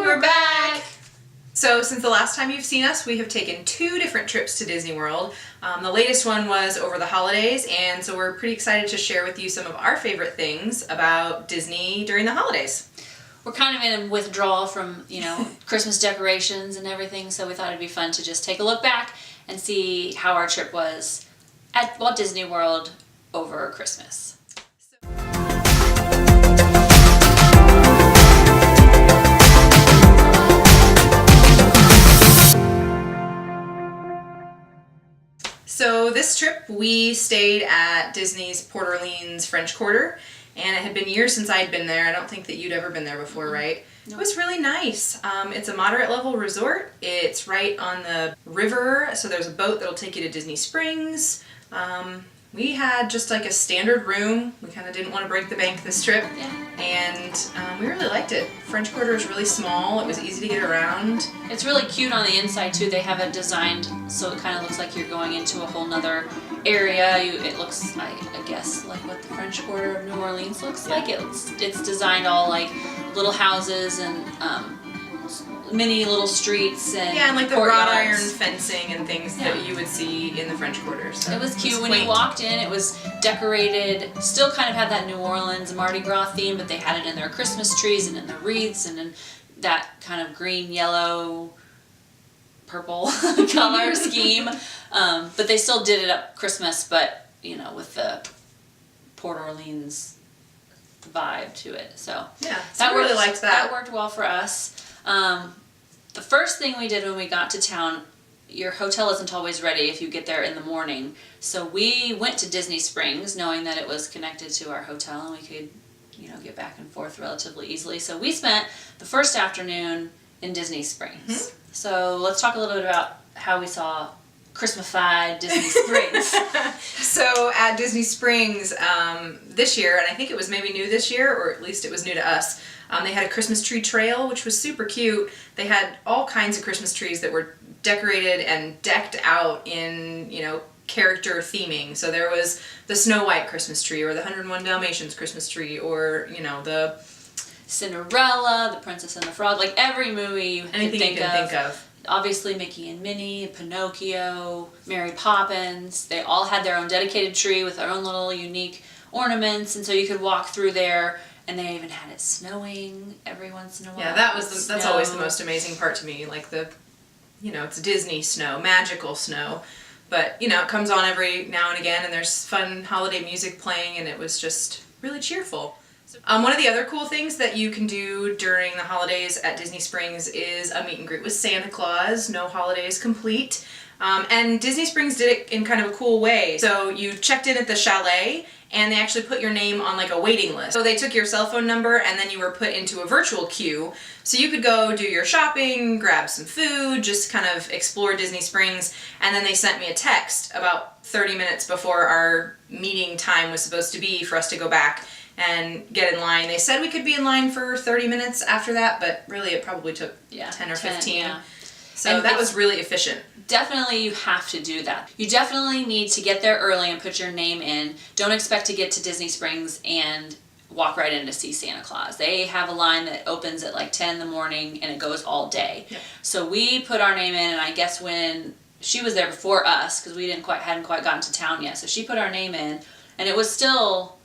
We're back! So since the last time you've seen us, we have taken 2 different trips to Disney World. The latest one was over the holidays, and so we're pretty excited to share with you some of our favorite things about Disney during the holidays. We're kind of in a withdrawal from, Christmas decorations and everything, so we thought it'd be fun to just take a look back and see how our trip was at Walt Disney World over Christmas. So this trip we stayed at Disney's Port Orleans French Quarter, and it had been years since I'd been there. I don't think that you'd ever been there before, right? No. It was really nice. It's a moderate level resort. It's right on the river, so there's a boat that'll take you to Disney Springs. We had just like a standard room. We kind of didn't want to break the bank this trip, and we really liked it. French Quarter is really small. It was easy to get around. It's really cute on the inside too. They have it designed so it kind of looks like you're going into a whole nother area. It looks, I guess, like what the French Quarter of New Orleans looks like. It's designed all like little houses and mini little streets and like the wrought iron fencing and things that you would see in the French Quarter. So it was cute when you walked in. It was decorated, still kind of had that New Orleans Mardi Gras theme, but they had it in their Christmas trees and in the wreaths and in that kind of green, yellow, purple color scheme. But they still did it up Christmas, but with the Port Orleans vibe to it. So I really liked that. That worked well for us. The first thing we did when we got to town, your hotel isn't always ready if you get there in the morning. So we went to Disney Springs knowing that it was connected to our hotel and we could, get back and forth relatively easily. So we spent the first afternoon in Disney Springs. Mm-hmm. So let's talk a little bit about how we saw Christmas-fied Disney Springs. So at Disney Springs this year, and I think it was maybe new this year, or at least it was new to us, they had a Christmas tree trail, which was super cute. They had all kinds of Christmas trees that were decorated and decked out in, character theming. So there was the Snow White Christmas tree, or the 101 Dalmatians Christmas tree, or, the Cinderella, the Princess and the Frog, like every movie you can think of. Obviously Mickey and Minnie, Pinocchio, Mary Poppins. They all had their own dedicated tree with their own little unique ornaments, and so you could walk through there. And they even had it snowing every once in a while. Yeah, that's always the most amazing part to me. Like it's Disney snow, magical snow. But, it comes on every now and again, and there's fun holiday music playing, and it was just really cheerful. One of the other cool things that you can do during the holidays at Disney Springs is a meet and greet with Santa Claus. No holiday is complete. And Disney Springs did it in kind of a cool way. So you checked in at the chalet, and they actually put your name on like a waiting list. So they took your cell phone number and then you were put into a virtual queue. So you could go do your shopping, grab some food, just kind of explore Disney Springs. And then they sent me a text about 30 minutes before our meeting time was supposed to be for us to go back and get in line. They said we could be in line for 30 minutes after that, but really it probably took 10 or 15. Yeah. So that was really efficient. Definitely you have to do that. You definitely need to get there early and put your name in. Don't expect to get to Disney Springs and walk right in to see Santa Claus. They have a line that opens at like 10 in the morning and it goes all day. Yeah. So we put our name in, and I guess when she was there before us, because we hadn't quite gotten to town yet, so she put our name in, and it was still,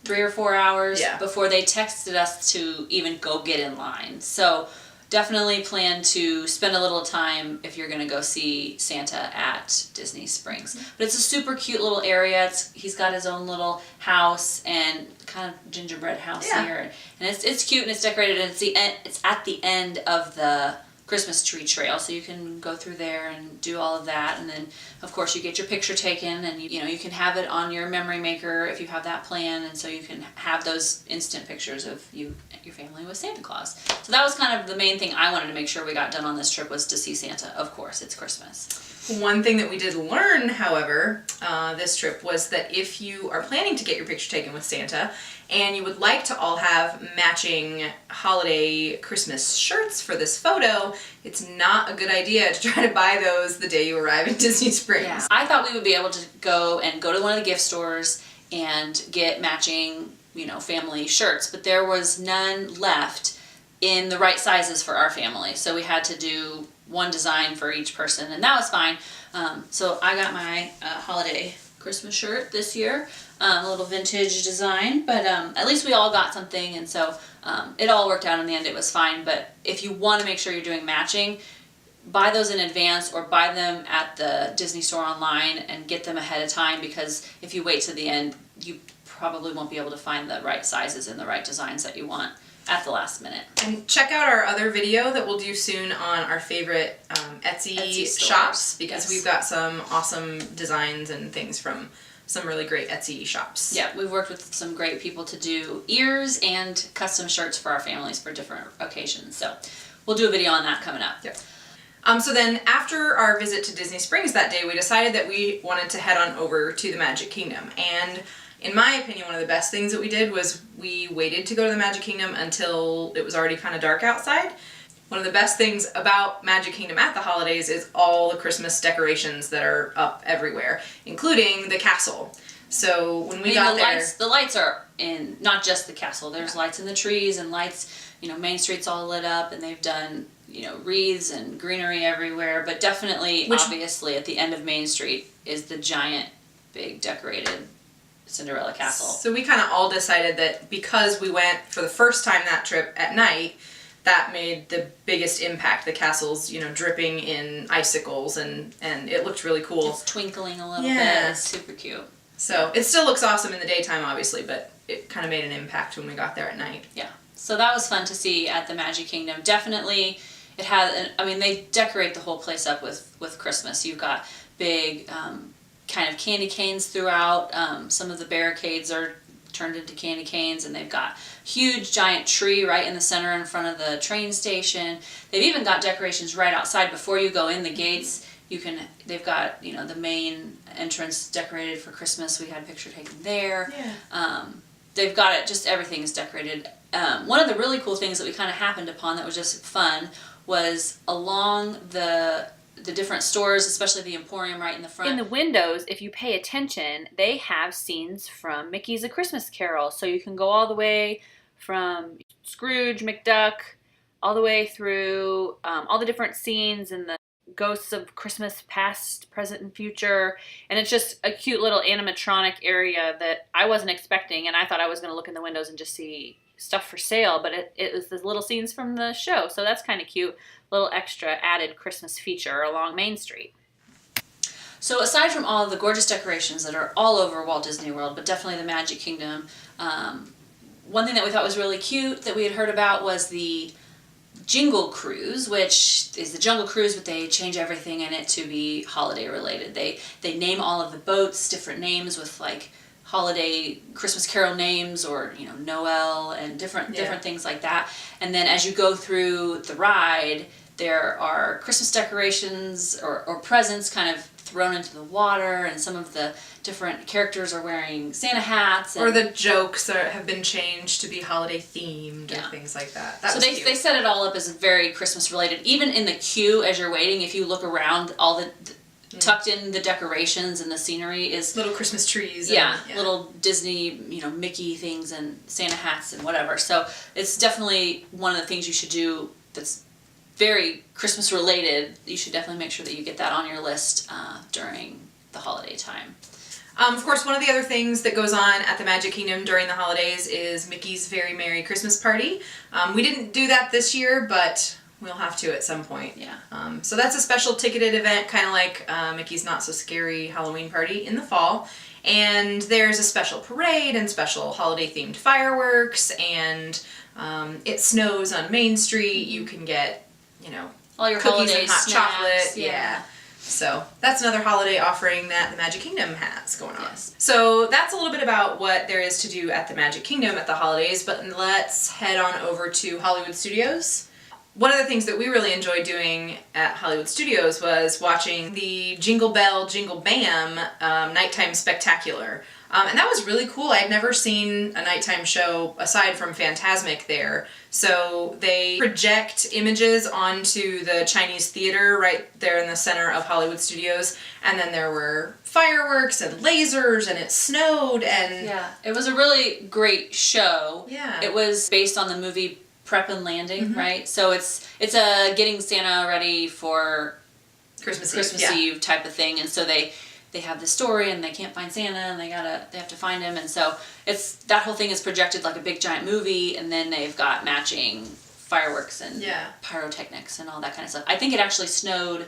3 or 4 hours before they texted us to even go get in line. So definitely plan to spend a little time if you're going to go see Santa at Disney Springs. But it's a super cute little area. He's got his own little house and kind of gingerbread house here. And it's cute and it's decorated, and it's at the end of the Christmas tree trail, so you can go through there and do all of that, and then of course you get your picture taken, and you can have it on your memory maker if you have that plan, and so you can have those instant pictures of you and your family with Santa Claus. So that was kind of the main thing I wanted to make sure we got done on this trip, was to see Santa. Of course, it's Christmas. One thing that we did learn, however, this trip was that if you are planning to get your picture taken with Santa and you would like to all have matching holiday Christmas shirts for this photo, it's not a good idea to try to buy those the day you arrive in Disney Springs. Yeah. I thought we would be able to go to one of the gift stores and get matching, family shirts, but there was none left in the right sizes for our family. So we had to do one design for each person, and that was fine. So I got my holiday Christmas shirt this year, a little vintage design, but at least we all got something, and so it all worked out in the end. It was fine. But if you want to make sure you're doing matching, buy those in advance or buy them at the Disney store online and get them ahead of time, because if you wait to the end, you probably won't be able to find the right sizes and the right designs that you want at the last minute. And check out our other video that we'll do soon on our favorite Etsy shops, because we've got some awesome designs and things from some really great Etsy shops. Yeah, we've worked with some great people to do ears and custom shirts for our families for different occasions. So we'll do a video on that coming up. Yep. So then after our visit to Disney Springs that day, we decided that we wanted to head on over to the Magic Kingdom. And in my opinion, one of the best things that we did was we waited to go to the Magic Kingdom until it was already kind of dark outside. One of the best things about Magic Kingdom at the holidays is all the Christmas decorations that are up everywhere, including the castle. So when we got there... The lights are in, not just the castle. There's lights in the trees and lights, Main Street's all lit up, and they've done, wreaths and greenery everywhere. But definitely, obviously, at the end of Main Street is the giant, big decorated Cinderella castle. So we kind of all decided that because we went for the first time that trip at night, that made the biggest impact. The castle's, dripping in icicles, and it looked really cool. It's twinkling a little bit. It's super cute. So it still looks awesome in the daytime, obviously, but it kind of made an impact when we got there at night. Yeah. So that was fun to see at the Magic Kingdom. Definitely, it had, they decorate the whole place up with Christmas. You've got big kind of candy canes throughout. Some of the barricades are turned into candy canes, and they've got huge giant tree right in the center in front of the train station. They've even got decorations right outside before you go in the gates. They've got, the main entrance decorated for Christmas. We had a picture taken there. Yeah. They've got it, just everything is decorated. One of the really cool things that we kind of happened upon that was just fun was along the different stores, especially the Emporium right in the front. In the windows, if you pay attention, they have scenes from Mickey's A Christmas Carol. So you can go all the way from Scrooge, McDuck, all the way through all the different scenes and the ghosts of Christmas past, present, and future. And it's just a cute little animatronic area that I wasn't expecting. And I thought I was going to look in the windows and just see stuff for sale, but it was the little scenes from the show. So that's kind of cute. Little extra added Christmas feature along Main Street. So aside from all of the gorgeous decorations that are all over Walt Disney World, but definitely the Magic Kingdom, one thing that we thought was really cute that we had heard about was the Jingle Cruise, which is the Jungle Cruise, but they change everything in it to be holiday related. They name all of the boats different names with like holiday Christmas Carol names, or Noel and different things like that. And then as you go through the ride, there are Christmas decorations or presents kind of thrown into the water, and some of the different characters are wearing Santa hats. Or the jokes have been changed to be holiday themed or things like that. So they set it all up as very Christmas related. Even in the queue as you're waiting, if you look around, all the tucked in the decorations and the scenery is little Christmas trees. Little Disney, Mickey things and Santa hats and whatever. So it's definitely one of the things you should do that's very Christmas related. You should definitely make sure that you get that on your list during the holiday time. Of course, one of the other things that goes on at the Magic Kingdom during the holidays is Mickey's Very Merry Christmas Party. We didn't do that this year, but we'll have to at some point. Yeah. So that's a special ticketed event, kind of like Mickey's Not So Scary Halloween Party in the fall. And there's a special parade and special holiday-themed fireworks, and it snows on Main Street. You can get, all your cookies holiday and hot snacks, chocolate. Yeah. So that's another holiday offering that the Magic Kingdom has going on. Yes. So that's a little bit about what there is to do at the Magic Kingdom at the holidays, but let's head on over to Hollywood Studios. One of the things that we really enjoyed doing at Hollywood Studios was watching the Jingle Bell Jingle Bam nighttime spectacular. And that was really cool. I had never seen a nighttime show aside from Fantasmic there. So they project images onto the Chinese theater right there in the center of Hollywood Studios. And then there were fireworks and lasers, and it snowed, and... Yeah, it was a really great show. Yeah. It was based on the movie prep and landing, right? So it's a getting Santa ready for Christmas Eve type of thing, and so they have the story and they can't find Santa and they have to find him, and so it's that whole thing is projected like a big giant movie, and then they've got matching fireworks and pyrotechnics and all that kind of stuff. I think it actually snowed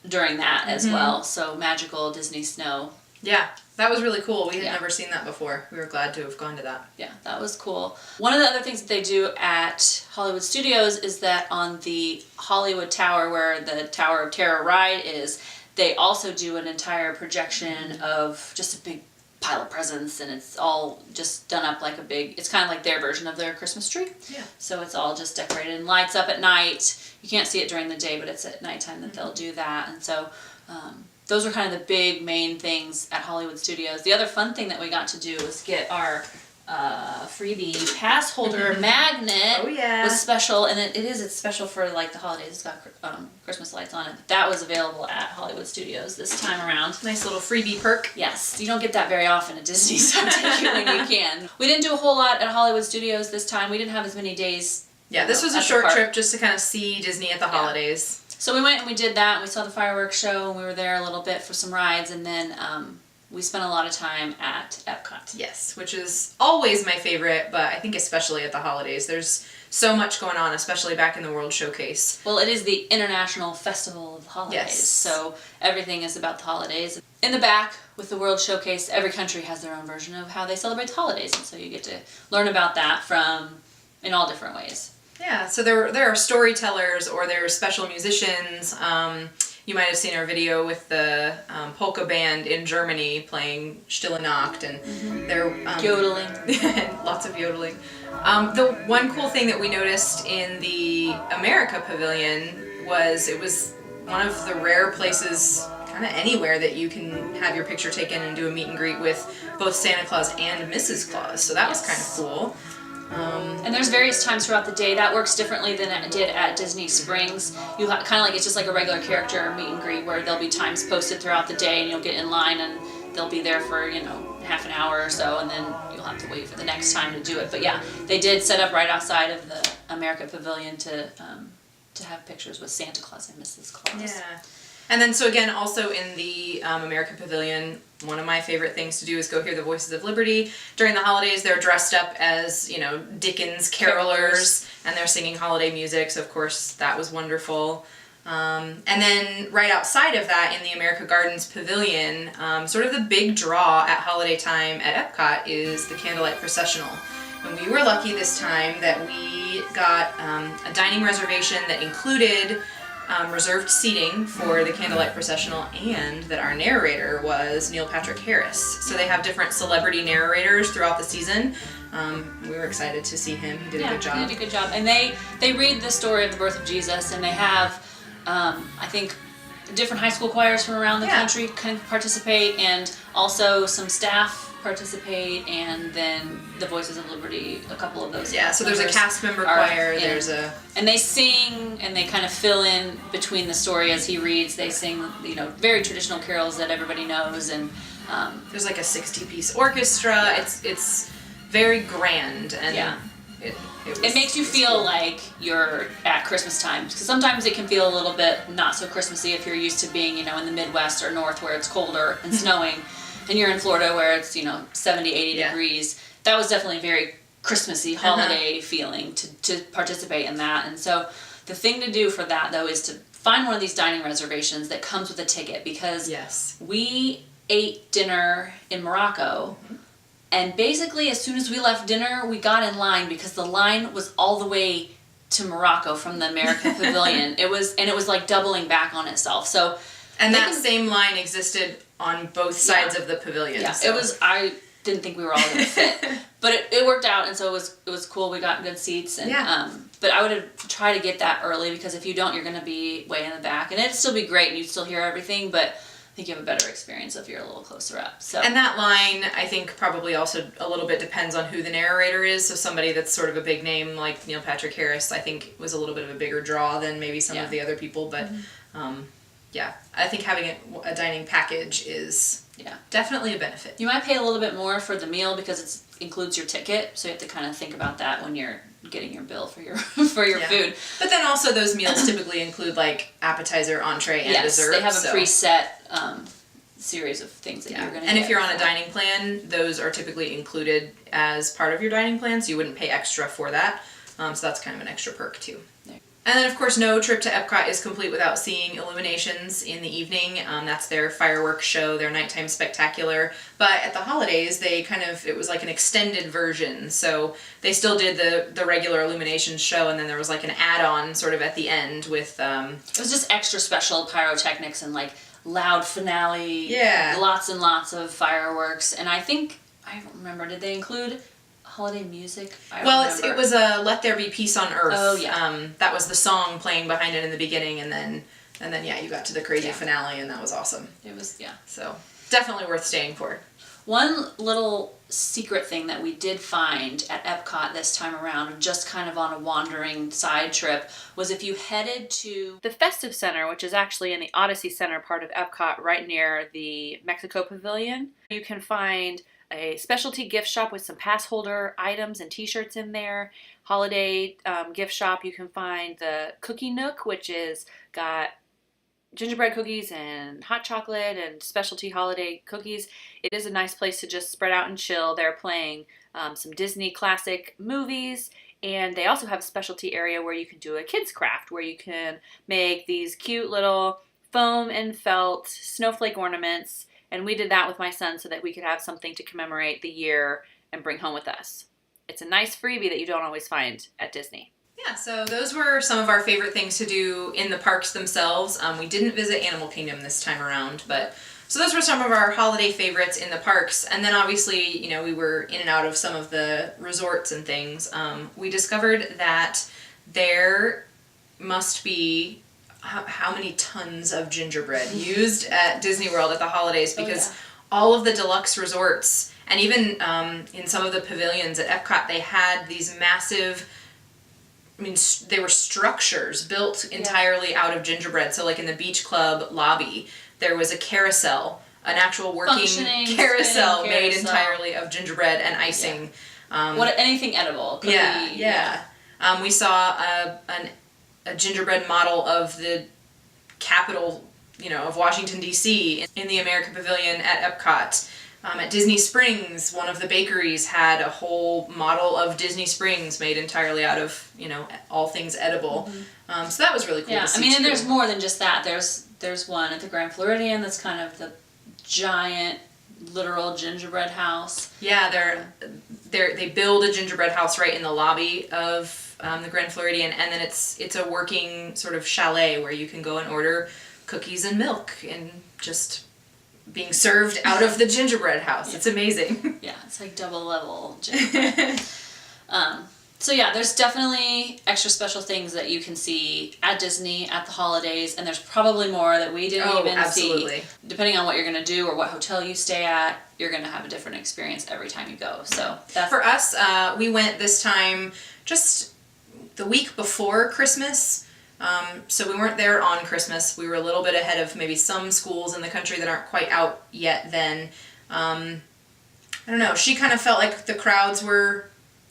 during that as well, so magical Disney snow. Yeah, that was really cool. We had never seen that before. We were glad to have gone to that. Yeah, that was cool. One of the other things that they do at Hollywood Studios is that on the Hollywood Tower, where the Tower of Terror ride is, they also do an entire projection of just a big pile of presents, and it's all just done up like it's kind of like their version of their Christmas tree. Yeah. So it's all just decorated and lights up at night. You can't see it during the day, but it's at nighttime that they'll do that. And so those are kind of the big main things at Hollywood Studios. The other fun thing that we got to do was get our freebie pass holder magnet. Oh yeah. Was special, and it's special for like the holidays. It's got Christmas lights on it. But that was available at Hollywood Studios this time around. Nice little freebie perk. Yes, you don't get that very often at Disney, so take it when you can. We didn't do a whole lot at Hollywood Studios this time. We didn't have as many days. Yeah, this was a short trip just to kind of see Disney at the holidays. So we went and we did that, and we saw the fireworks show, and we were there a little bit for some rides, and then we spent a lot of time at Epcot. Yes, which is always my favorite, but I think especially at the holidays. There's so much going on, especially back in the World Showcase. Well, it is the International Festival of the Holidays, yes. So everything is about the holidays. In the back, with the World Showcase, every country has their own version of how they celebrate the holidays, and so you get to learn about that in all different ways. Yeah, so there are storytellers or there are special musicians. You might have seen our video with the polka band in Germany playing Stille Nacht, and they're yodeling. Lots of yodeling. The one cool thing that we noticed in the America Pavilion was it was one of the rare places kind of anywhere that you can have your picture taken and do a meet and greet with both Santa Claus and Mrs. Claus. So that was kind of cool. And there's various times throughout the day. That works differently than it did at Disney Springs. You kind of like, it's just like a regular character meet and greet where there'll be times posted throughout the day, and you'll get in line and they'll be there for, half an hour or so, and then you'll have to wait for the next time to do it. But yeah, they did set up right outside of the America Pavilion to have pictures with Santa Claus and Mrs. Claus. Yeah. And then, so again, also in the American Pavilion, one of my favorite things to do is go hear the Voices of Liberty. During the holidays, they're dressed up as, Dickens carolers, and they're singing holiday music, so of course that was wonderful. And then right outside of that, in the America Gardens Pavilion, sort of the big draw at holiday time at Epcot is the Candlelight Processional. And we were lucky this time that we got a dining reservation that included reserved seating for the Candlelight Processional, and that our narrator was Neil Patrick Harris. So they have different celebrity narrators throughout the season. We were excited to see him. He did a good job. He did a good job. And they read the story of the birth of Jesus, and they have, I think, different high school choirs from around the country kind of participate, and also some staff participate, and then the Voices of Liberty, a couple of those. Yeah, so there's a cast member choir, and they sing, and they kind of fill in between the story as he reads. They sing, very traditional carols that everybody knows, and there's like a 60-piece orchestra. Yeah. It's very grand, and it makes you feel like you're at Christmas time, because sometimes it can feel a little bit not so Christmassy if you're used to being, in the Midwest or North where it's colder and snowing. And you're in Florida where it's, 70, 80 degrees. That was definitely very Christmassy holiday feeling to participate in that. And so the thing to do for that, though, is to find one of these dining reservations that comes with a ticket, because we ate dinner in Morocco, and basically as soon as we left dinner, we got in line, because the line was all the way to Morocco from the American Pavilion. It was like doubling back on itself. So, and that same line existed on both sides of the pavilion. Yeah, so. I didn't think we were all going to fit, but it worked out, and so it was cool. We got good seats, and but I would try to get that early, because if you don't, you're going to be way in the back, and it'd still be great, and you'd still hear everything, but I think you have a better experience if you're a little closer up. So. And that line, I think, probably also a little bit depends on who the narrator is. So somebody that's sort of a big name like Neil Patrick Harris, I think, was a little bit of a bigger draw than maybe some of the other people, but. I think having a dining package is definitely a benefit. You might pay a little bit more for the meal, because includes your ticket, so you have to kind of think about that when you're getting your bill for your for your food. But then also those meals typically include like appetizer, entree, and dessert. They have a preset series of things that you're going to get. And if you're on a dining plan, those are typically included as part of your dining plan, so you wouldn't pay extra for that. So that's kind of an extra perk too. And then, of course, no trip to Epcot is complete without seeing illuminations in the evening. That's their fireworks show, their nighttime spectacular. But at the holidays, it was like an extended version. So they still did the regular illuminations show, and then there was like an add-on sort of at the end with... It was just extra special pyrotechnics and like loud finale. Yeah. Lots and lots of fireworks. And I don't remember, did they include... holiday music? It was a Let There Be Peace on Earth. Oh, yeah. That was the song playing behind it in the beginning, and then you got to the crazy finale, and that was awesome. It was, So, definitely worth staying for. One little secret thing that we did find at Epcot this time around, just kind of on a wandering side trip, was if you headed to the Festive Center, which is actually in the Odyssey Center part of Epcot, right near the Mexico Pavilion, you can find a specialty gift shop with some pass holder items and t-shirts in there. Holiday gift shop, you can find the Cookie Nook, which is got gingerbread cookies and hot chocolate and specialty holiday cookies. It is a nice place to just spread out and chill. They're playing some Disney classic movies, and they also have a specialty area where you can do a kids craft, where you can make these cute little foam and felt snowflake ornaments. And we did that with my son so that we could have something to commemorate the year and bring home with us. It's a nice freebie that you don't always find at Disney. Yeah, so those were some of our favorite things to do in the parks themselves. We didn't visit Animal Kingdom this time around, so those were some of our holiday favorites in the parks. And then obviously, we were in and out of some of the resorts and things. We discovered that there must be how many tons of gingerbread used at Disney World at the holidays, because all of the deluxe resorts, and even in some of the pavilions at Epcot, they had these massive, they were structures built entirely out of gingerbread. So like in the Beach Club lobby, there was a carousel, an actual working carousel made entirely of gingerbread and icing. Anything edible. Could be. We saw a gingerbread model of the capital, of Washington, D.C. in the American Pavilion at Epcot. At Disney Springs, one of the bakeries had a whole model of Disney Springs made entirely out of, all things edible. Mm-hmm. So that was really cool to see. And there's more than just that. There's one at the Grand Floridian that's kind of the giant, literal gingerbread house. Yeah, they build a gingerbread house right in the lobby of the Grand Floridian, and then it's a working sort of chalet where you can go and order cookies and milk and just being served out of the gingerbread house. It's amazing. Yeah, it's like double level gingerbread. There's definitely extra special things that you can see at Disney at the holidays, and there's probably more that we didn't even see. Depending on what you're going to do or what hotel you stay at, you're going to have a different experience every time you go. So for us, we went this time just the week before Christmas. So we weren't there on Christmas. We were a little bit ahead of maybe some schools in the country that aren't quite out yet then. I don't know. She kind of felt like the crowds were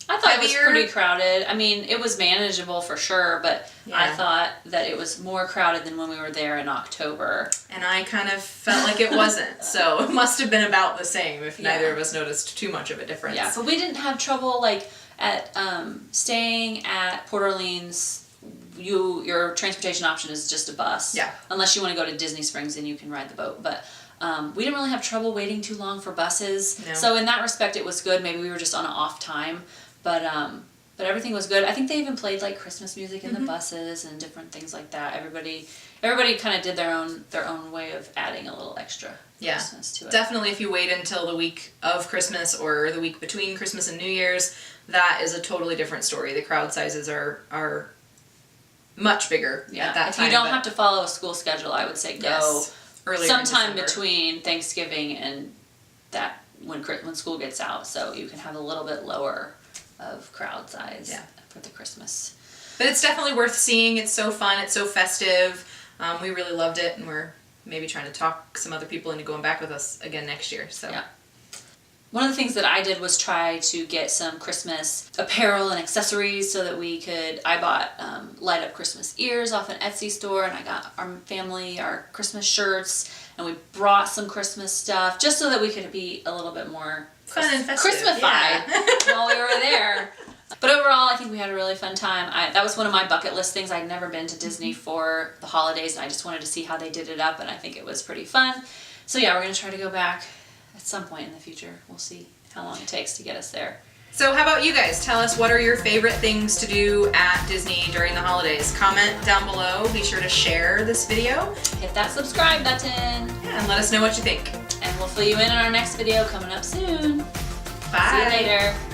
I thought heavier. It was pretty crowded. It was manageable for sure, but I thought that it was more crowded than when we were there in October. And I kind of felt like it wasn't. So it must have been about the same if neither of us noticed too much of a difference. Yeah, but we didn't have trouble at staying at Port Orleans. Your transportation option is just a bus. Yeah. Unless you want to go to Disney Springs, then you can ride the boat. But we didn't really have trouble waiting too long for buses. No. So in that respect, it was good. Maybe we were just on an off time, but everything was good. I think they even played Christmas music in the buses and different things like that. Everybody kind of did their own way of adding a little extra Christmas to it. Definitely, if you wait until the week of Christmas or the week between Christmas and New Year's, that is a totally different story. The crowd sizes are much bigger at that time. If you don't have to follow a school schedule, I would say go earlier sometime between Thanksgiving and that when school gets out, so you can have a little bit lower of crowd size for the Christmas. But it's definitely worth seeing. It's so fun. It's so festive. We really loved it, and we're maybe trying to talk some other people into going back with us again next year. So. Yeah. One of the things that I did was try to get some Christmas apparel and accessories so that I bought light up Christmas ears off an Etsy store, and I got our family our Christmas shirts, and we brought some Christmas stuff just so that we could be a little bit more Fun and festive. Christmasified while we were there. But overall, I think we had a really fun time. That was one of my bucket list things. I'd never been to Disney for the holidays, and I just wanted to see how they did it up, and I think it was pretty fun. So yeah, we're going to try to go back at some point in the future. We'll see how long it takes to get us there. So how about you guys? Tell us, what are your favorite things to do at Disney during the holidays? Comment down below. Be sure to share this video. Hit that subscribe button. Yeah, and let us know what you think. And we'll fill you in on our next video coming up soon. Bye. See you later.